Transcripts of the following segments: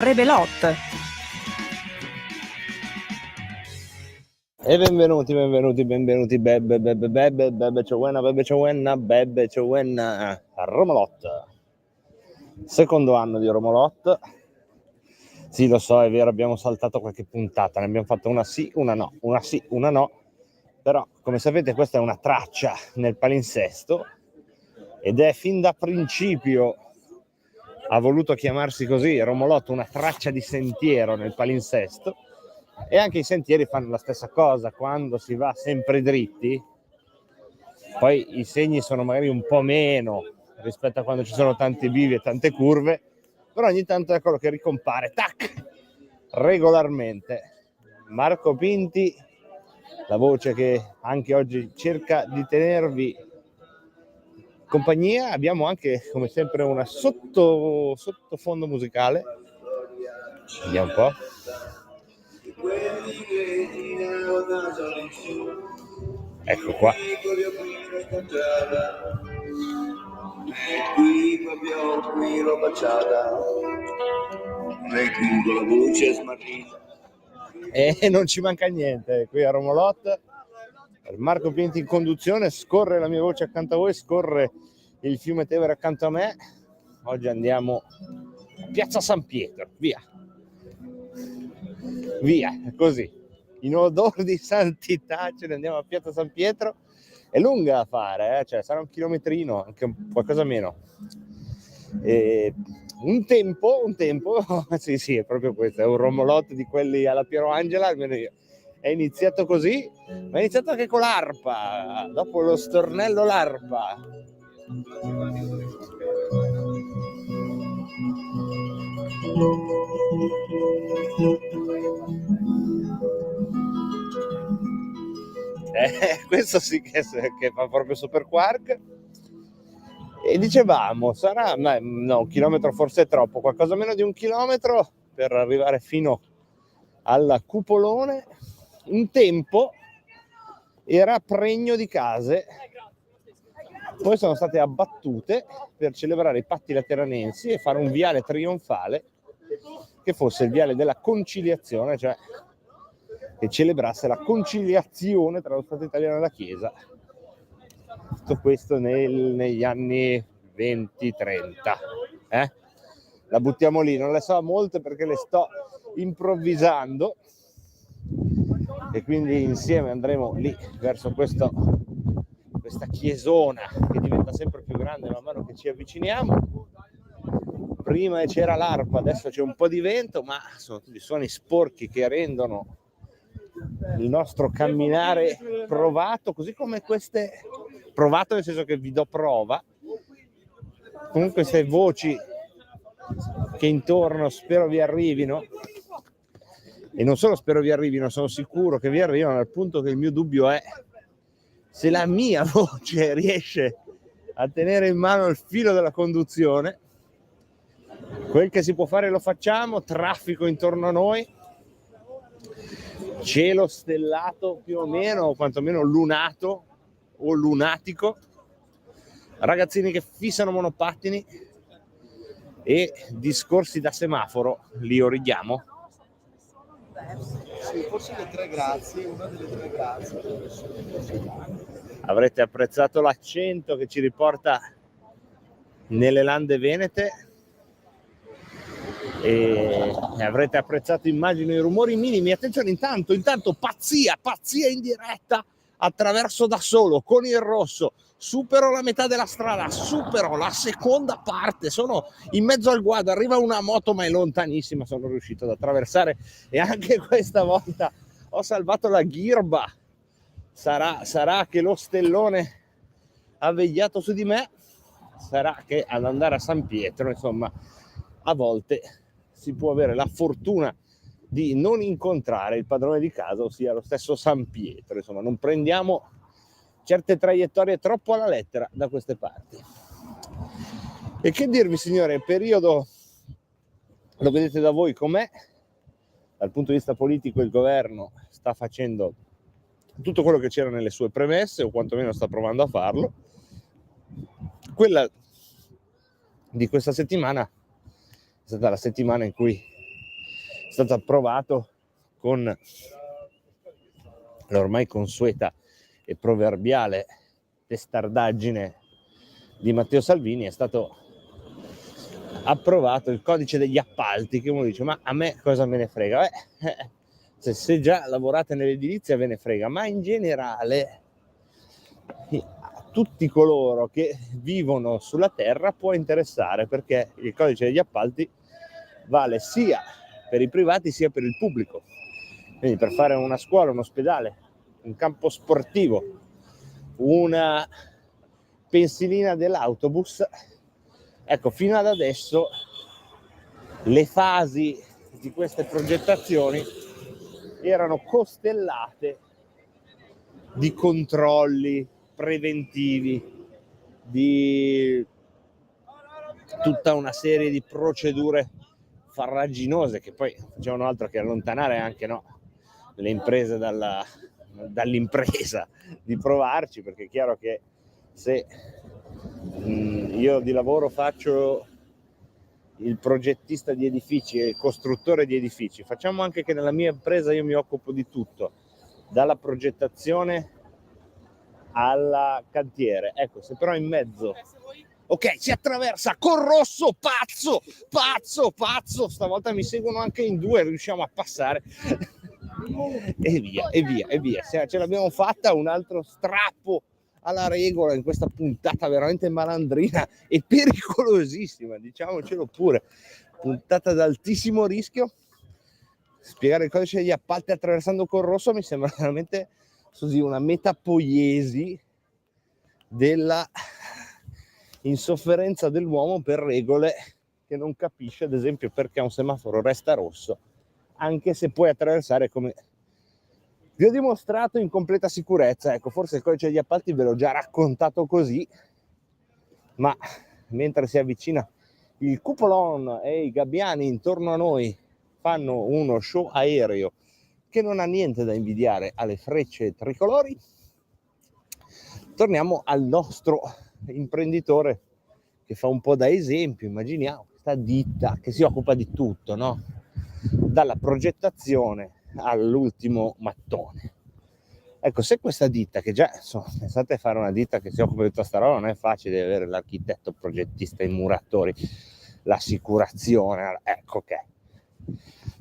Rebelot. E benvenuti, bebe Ciowenna, Romalot. Secondo anno di Romalot. Sì, lo so, è vero, abbiamo saltato qualche puntata, ne abbiamo fatto una sì, una no, una sì, una no. Però, come sapete, questa è una traccia nel palinsesto ed è fin da principio ha voluto chiamarsi così, Romolotto, una traccia di sentiero nel palinsesto. E anche i sentieri fanno la stessa cosa, quando si va sempre dritti, poi i segni sono magari un po' meno rispetto a quando ci sono tanti bivi e tante curve, però ogni tanto eccolo che ricompare, tac, regolarmente. Marco Pinti, la voce che anche oggi cerca di tenervi compagnia. Abbiamo anche, come sempre, una sottofondo musicale. Vediamo un po'. Ecco qua. E non ci manca niente qui a Romolot. Marco Pinti in conduzione, scorre la mia voce accanto a voi, scorre il fiume Tevere accanto a me. Oggi andiamo a Piazza San Pietro, via, così, in odore di santità ce ne andiamo a Piazza San Pietro. È lunga da fare, cioè sarà un chilometrino, anche qualcosa meno. E un tempo, sì, è proprio questo, è un Romolot di quelli alla Piero Angela, almeno io. È iniziato così, ma è iniziato anche con l'arpa, dopo lo stornello l'arpa. Questo sì che fa proprio Super Quark. E dicevamo, sarà no, un chilometro forse è troppo, qualcosa meno di un chilometro per arrivare fino al cupolone. Un tempo era pregno di case, poi sono state abbattute per celebrare i patti lateranensi e fare un viale trionfale che fosse il viale della conciliazione, cioè che celebrasse la conciliazione tra lo Stato italiano e la Chiesa. Tutto questo negli anni 20-30. La buttiamo lì, non le so molte perché le sto improvvisando e quindi insieme andremo lì verso questa chiesona che diventa sempre più grande man mano che ci avviciniamo. Prima c'era l'arpa, adesso c'è un po' di vento, ma sono tutti suoni sporchi che rendono il nostro camminare provato, così come queste, provato nel senso che vi do prova, comunque queste voci che intorno spero vi arrivino, e non solo spero vi arrivino, sono sicuro che vi arrivano, al punto che il mio dubbio è se la mia voce riesce a tenere in mano il filo della conduzione. Quel che si può fare lo facciamo, traffico intorno a noi, cielo stellato più o meno, o quantomeno lunato o lunatico, ragazzini che fissano monopattini e discorsi da semaforo, li origliamo. Sì, forse le tre grazie, una delle tre grazie. Avrete apprezzato l'accento che ci riporta nelle lande venete e avrete apprezzato, immagino, i rumori minimi. Attenzione, intanto pazzia in diretta, attraverso da solo con il rosso, supero la metà della strada, supero la seconda parte, sono in mezzo al guado, arriva una moto ma è lontanissima, sono riuscito ad attraversare e anche questa volta ho salvato la ghirba. Sarà che lo stellone ha vegliato su di me, sarà che ad andare a San Pietro, insomma, a volte si può avere la fortuna di non incontrare il padrone di casa, ossia lo stesso San Pietro. Insomma, non prendiamo certe traiettorie troppo alla lettera da queste parti. E che dirvi, signore, il periodo lo vedete da voi com'è? Dal punto di vista politico il governo sta facendo tutto quello che c'era nelle sue premesse, o quantomeno sta provando a farlo. Quella di questa settimana è stata la settimana in cui stato approvato con l'ormai consueta e proverbiale testardaggine di Matteo Salvini. È stato approvato il codice degli appalti, che uno dice ma a me cosa me ne frega? Se già lavorate nell'edilizia ve ne frega, ma in generale a tutti coloro che vivono sulla terra può interessare, perché il codice degli appalti vale sia per i privati sia per il pubblico. Quindi per fare una scuola, un ospedale, un campo sportivo, una pensilina dell'autobus, ecco, fino ad adesso le fasi di queste progettazioni erano costellate di controlli preventivi, di tutta una serie di procedure farraginose che poi facevano altro che allontanare anche le imprese dall'impresa di provarci, perché è chiaro che se io di lavoro faccio il progettista di edifici e il costruttore di edifici, facciamo anche che nella mia impresa io mi occupo di tutto, dalla progettazione alla cantiere. Ecco, se però in mezzo, ok, si attraversa col rosso, pazzo, stavolta mi seguono anche in due, riusciamo a passare e via. Ce l'abbiamo fatta, un altro strappo alla regola in questa puntata veramente malandrina e pericolosissima, diciamocelo pure, puntata ad altissimo rischio. Spiegare il codice degli appalti attraversando col rosso mi sembra veramente così una metapoiesi della insofferenza dell'uomo per regole che non capisce, ad esempio perché un semaforo resta rosso anche se puoi attraversare, come vi ho dimostrato, in completa sicurezza. Ecco, forse il codice degli appalti ve l'ho già raccontato così, ma mentre si avvicina il cupolon e i gabbiani intorno a noi fanno uno show aereo che non ha niente da invidiare alle frecce tricolori, torniamo al nostro imprenditore che fa un po' da esempio. Immaginiamo questa ditta che si occupa di tutto, no? Dalla progettazione all'ultimo mattone. Ecco, se questa ditta, che già insomma, pensate a fare una ditta che si occupa di tutta sta roba, non è facile avere l'architetto, progettista, i muratori, l'assicurazione, ecco, ok.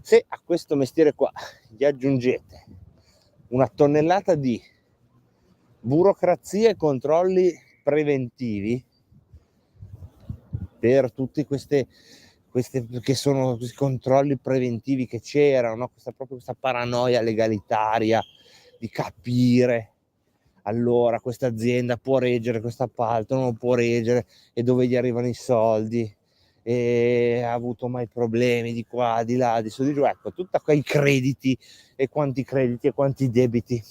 Se a questo mestiere qua gli aggiungete una tonnellata di burocrazia e controlli preventivi per tutti queste che sono questi controlli preventivi che c'erano, no? Questa paranoia legalitaria di capire allora questa azienda può reggere questo appalto, non può reggere, e dove gli arrivano i soldi, e ha avuto mai problemi di qua, di là, di su, di giù. Ecco, tutti quei crediti e quanti debiti.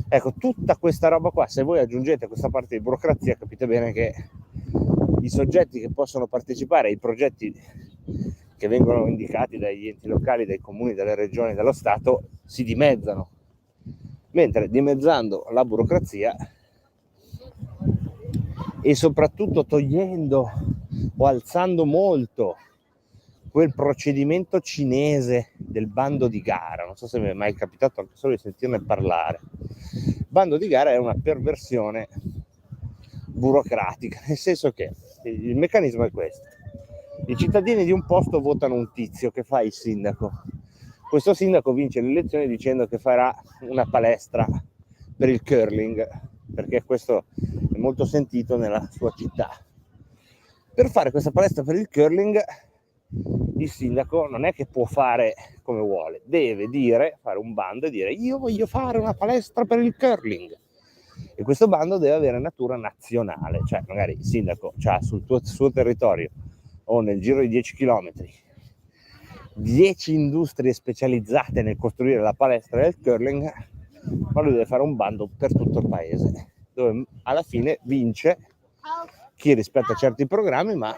Ecco, tutta questa roba qua, se voi aggiungete questa parte di burocrazia, capite bene che i soggetti che possono partecipare ai progetti che vengono indicati dagli enti locali, dai comuni, dalle regioni, dallo Stato, si dimezzano. Mentre dimezzando la burocrazia e soprattutto togliendo o alzando molto quel procedimento cinese del bando di gara, non so se mi è mai capitato anche solo di sentirne parlare. Il bando di gara è una perversione burocratica, nel senso che il meccanismo è questo: i cittadini di un posto votano un tizio che fa il sindaco. Questo sindaco vince le elezioni dicendo che farà una palestra per il curling, perché questo è molto sentito nella sua città. Per fare questa palestra per il curling, il sindaco non è che può fare come vuole, deve fare un bando e dire: io voglio fare una palestra per il curling. E questo bando deve avere natura nazionale, cioè magari il sindaco ha sul suo territorio o nel giro di 10 chilometri 10 industrie specializzate nel costruire la palestra del curling, ma lui deve fare un bando per tutto il paese, dove alla fine vince chi rispetta certi programmi, ma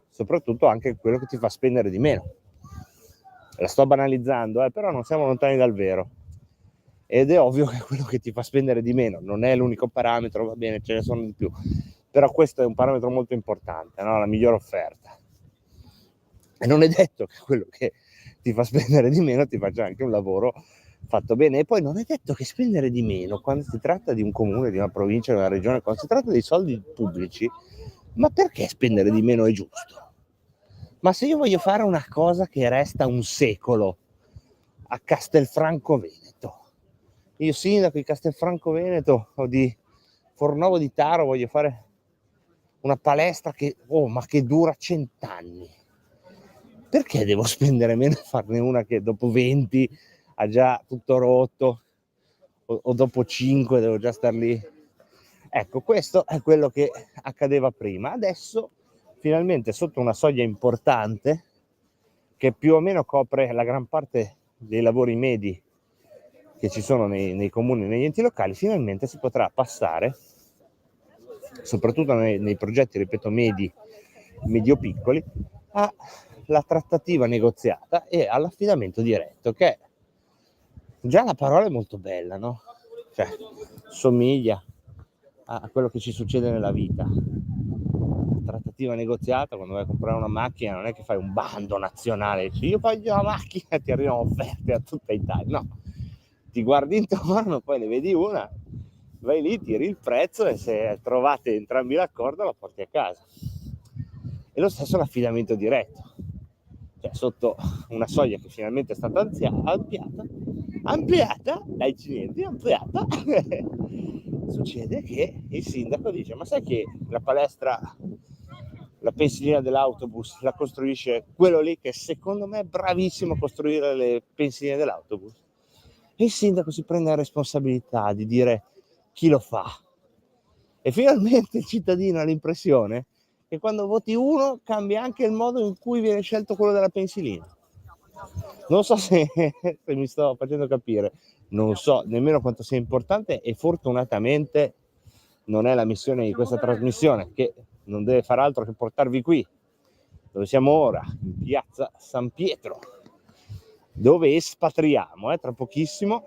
soprattutto anche quello che ti fa spendere di meno. La sto banalizzando, però non siamo lontani dal vero. Ed è ovvio che quello che ti fa spendere di meno non è l'unico parametro, va bene, ce ne sono di più, però questo è un parametro molto importante, no? La migliore offerta. E non è detto che quello che ti fa spendere di meno, ti faccia anche un lavoro fatto bene. E poi non è detto che spendere di meno, quando si tratta di un comune, di una provincia, di una regione, quando si tratta dei soldi pubblici, ma perché spendere di meno è giusto? Ma se io voglio fare una cosa che resta un secolo a Castelfranco Veneto, io sindaco di Castelfranco Veneto o di Fornovo di Taro voglio fare una palestra che dura 100 anni, perché devo spendere meno e farne una che dopo 20 ha già tutto rotto o dopo 5 devo già star lì? Ecco, questo è quello che accadeva prima. Adesso finalmente sotto una soglia importante che più o meno copre la gran parte dei lavori medi che ci sono nei comuni e negli enti locali, finalmente si potrà passare, soprattutto nei progetti, ripeto, medio-piccoli, alla trattativa negoziata e all'affidamento diretto, che già la parola è molto bella, no? Cioè, somiglia a quello che ci succede nella vita. Trattativa negoziata, quando vai a comprare una macchina non è che fai un bando nazionale, dici io voglio la macchina e ti arrivano offerte a tutta Italia, no, ti guardi intorno, poi ne vedi una, vai lì, tiri il prezzo e se trovate entrambi l'accordo la porti a casa. E lo stesso l'affidamento diretto, cioè sotto una soglia che finalmente è stata ampliata dai cinesi, ampliata succede che il sindaco dice ma sai che la palestra, la pensilina dell'autobus la costruisce quello lì che secondo me è bravissimo a costruire le pensiline dell'autobus, e il sindaco si prende la responsabilità di dire chi lo fa, e finalmente il cittadino ha l'impressione che quando voti uno cambia anche il modo in cui viene scelto quello della pensilina. Non so se mi sto facendo capire, non so nemmeno quanto sia importante, e fortunatamente non è la missione di questa trasmissione, che non deve far altro che portarvi qui dove siamo ora, in piazza San Pietro, dove espatriamo tra pochissimo.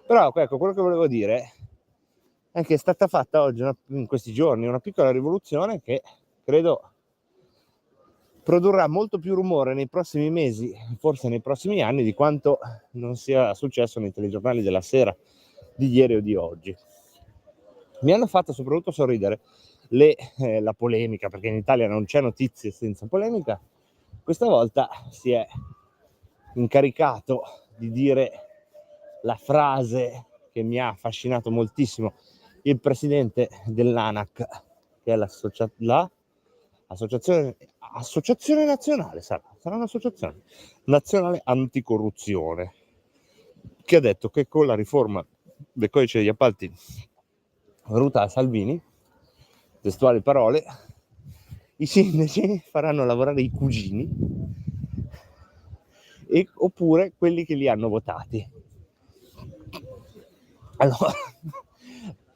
Però ecco, quello che volevo dire è che è stata fatta oggi, in questi giorni, una piccola rivoluzione che credo produrrà molto più rumore nei prossimi mesi, forse nei prossimi anni, di quanto non sia successo nei telegiornali della sera di ieri o di oggi. Mi hanno fatto soprattutto sorridere la polemica, perché in Italia non c'è notizie senza polemica. Questa volta si è incaricato di dire la frase che mi ha affascinato moltissimo il presidente dell'ANAC, che è l'associazione nazionale, sarà un'associazione nazionale anticorruzione, che ha detto che con la riforma del codice degli appalti voluta da Salvini, testuali parole, i sindaci faranno lavorare i cugini oppure quelli che li hanno votati. Allora,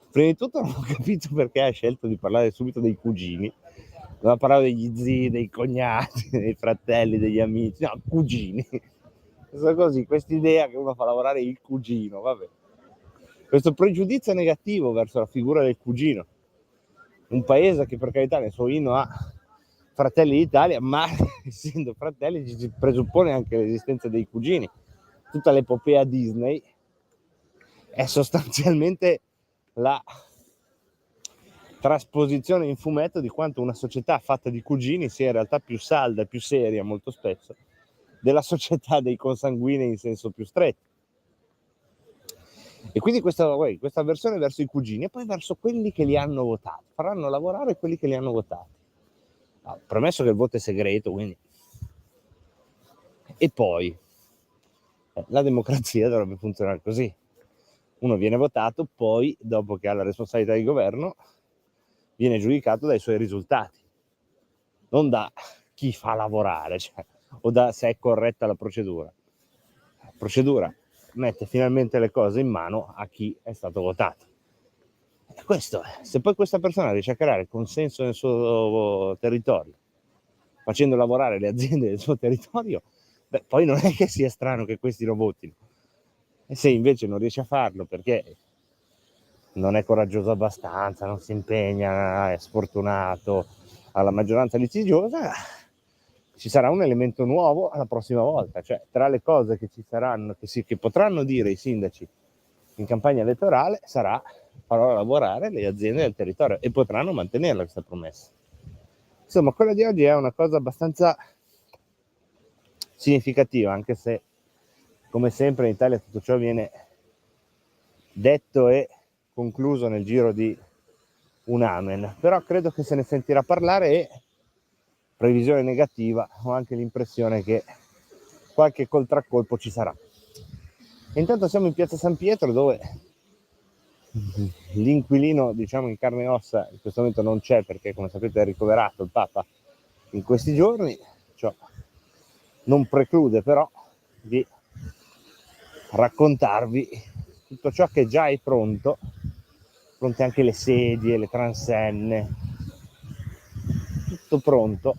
prima di tutto non ho capito perché ha scelto di parlare subito dei cugini. Doveva parlare degli zii, dei cognati, dei fratelli, degli amici, no, cugini. Così, quest'idea che uno fa lavorare il cugino, vabbè. Questo pregiudizio negativo verso la figura del cugino. Un paese che per carità nel suo inno ha Fratelli d'Italia, ma essendo fratelli ci presuppone anche l'esistenza dei cugini. Tutta l'epopea Disney è sostanzialmente la trasposizione in fumetto di quanto una società fatta di cugini sia in realtà più salda e più seria molto spesso della società dei consanguinei in senso più stretto. E quindi questa avversione verso i cugini e poi verso quelli che li hanno votati, faranno lavorare quelli che li hanno votati. Premesso che il voto è segreto, quindi. E poi la democrazia dovrebbe funzionare così: uno viene votato, poi dopo che ha la responsabilità di governo viene giudicato dai suoi risultati, non da chi fa lavorare, cioè, o da se è corretta la procedura. La procedura mette finalmente le cose in mano a chi è stato votato. E questo è. Se poi questa persona riesce a creare consenso nel suo territorio, facendo lavorare le aziende del suo territorio, poi non è che sia strano che questi lo votino. E se invece non riesce a farlo perché non è coraggioso abbastanza, non si impegna, è sfortunato, ha la maggioranza litigiosa, ci sarà un elemento nuovo la prossima volta, cioè tra le cose che ci saranno, che potranno dire i sindaci in campagna elettorale, sarà farò lavorare le aziende del territorio, e potranno mantenerla questa promessa. Insomma, quella di oggi è una cosa abbastanza significativa, anche se come sempre in Italia tutto ciò viene detto e concluso nel giro di un amen, però credo che se ne sentirà parlare, e previsione negativa, ho anche l'impressione che qualche contraccolpo ci sarà. E intanto siamo in piazza San Pietro, dove l'inquilino, diciamo, in carne e ossa in questo momento non c'è, perché come sapete è ricoverato il Papa in questi giorni. Ciò non preclude però di raccontarvi tutto ciò che già è pronte anche le sedie, le transenne, tutto pronto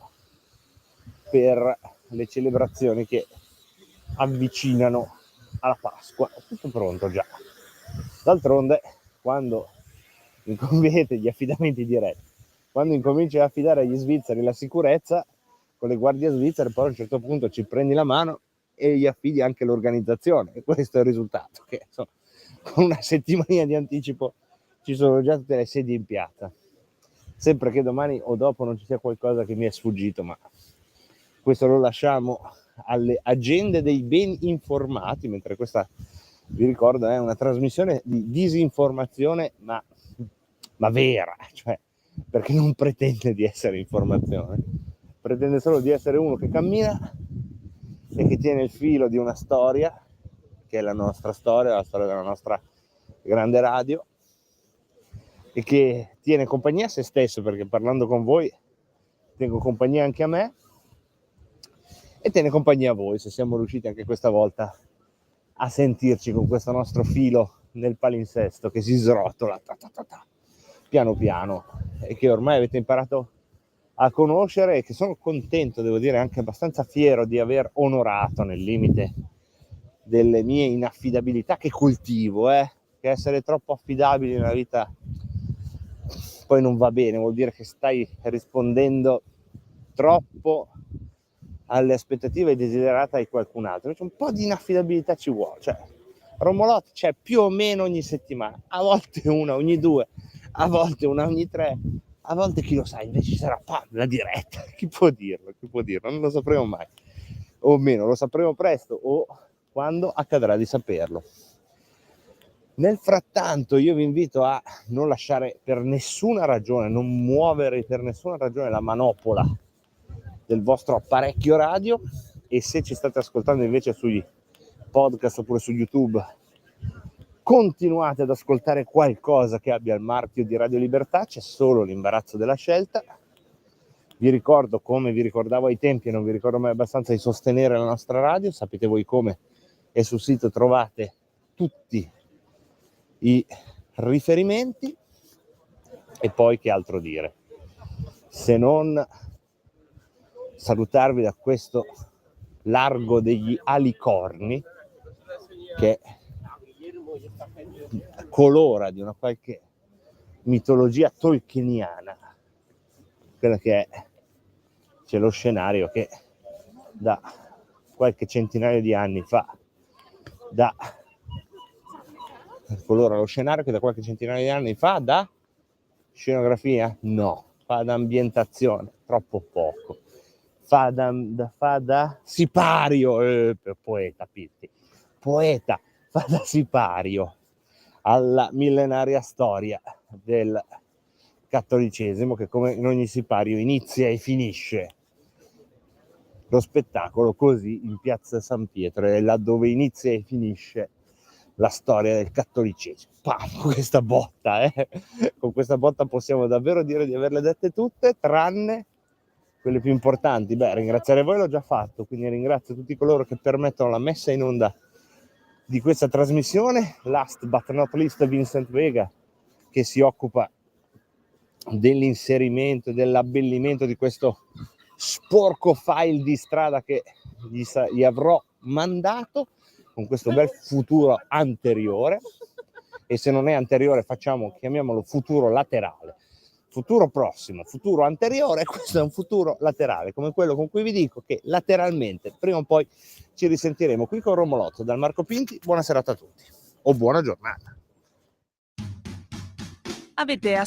per le celebrazioni che avvicinano alla Pasqua, tutto pronto già. D'altronde, quando incominciate gli affidamenti diretti, quando incominci a affidare agli svizzeri la sicurezza con le guardie svizzere, poi a un certo punto ci prendi la mano e gli affidi anche l'organizzazione, e questo è il risultato, che insomma, con una settimana di anticipo ci sono già tutte le sedie in piazza, sempre che domani o dopo non ci sia qualcosa che mi è sfuggito, ma questo lo lasciamo alle agende dei ben informati, mentre questa, vi ricordo, è una trasmissione di disinformazione, ma vera, cioè, perché non pretende di essere informazione, pretende solo di essere uno che cammina e che tiene il filo di una storia, che è la nostra storia, la storia della nostra grande radio, e che tiene compagnia a se stesso, perché parlando con voi tengo compagnia anche a me, e tiene compagnia a voi, se siamo riusciti anche questa volta a sentirci con questo nostro filo nel palinsesto che si srotola piano piano, e che ormai avete imparato a conoscere, e che sono contento, devo dire, anche abbastanza fiero di aver onorato nel limite delle mie inaffidabilità che coltivo, che essere troppo affidabili nella vita poi non va bene, vuol dire che stai rispondendo troppo alle aspettative desiderate di qualcun altro. Invece un po' di inaffidabilità ci vuole, cioè Romolotti c'è più o meno ogni settimana, a volte una ogni 2, a volte una ogni 3, a volte chi lo sa, invece ci sarà la diretta, chi può dirlo, non lo sapremo mai, o meno lo sapremo presto, o quando accadrà di saperlo. Nel frattanto io vi invito a non lasciare per nessuna ragione, non muovere per nessuna ragione la manopola del vostro apparecchio radio, e se ci state ascoltando invece sui podcast oppure su YouTube, continuate ad ascoltare qualcosa che abbia il marchio di Radio Libertà, c'è solo l'imbarazzo della scelta. Vi ricordo, come vi ricordavo ai tempi e non vi ricordo mai abbastanza, di sostenere la nostra radio, sapete voi come, e sul sito trovate tutti i riferimenti. E poi che altro dire, se non salutarvi da questo largo degli alicorni che colora di una qualche mitologia tolkieniana quella che c'è lo scenario che da qualche centinaio di anni fa colora lo scenario che da qualche centinaio di anni fa da scenografia? No, fa da ambientazione, troppo poco. Fa da sipario, poeta Pitti, poeta, fa da sipario alla millenaria storia del cattolicesimo, che come in ogni sipario inizia e finisce lo spettacolo così in piazza San Pietro, è là dove inizia e finisce la storia del cattolicesimo. Con questa botta, con questa botta possiamo davvero dire di averle dette tutte, tranne quelle più importanti. Ringraziare voi l'ho già fatto, quindi ringrazio tutti coloro che permettono la messa in onda di questa trasmissione. Last but not least Vincent Vega, che si occupa dell'inserimento e dell'abbellimento di questo sporco file di strada che gli avrò mandato, con questo bel futuro anteriore, e se non è anteriore chiamiamolo futuro laterale, futuro prossimo, futuro anteriore, questo è un futuro laterale, come quello con cui vi dico che lateralmente prima o poi ci risentiremo qui con Romolotto. Dal Marco Pinti, buona serata a tutti o buona giornata. Avete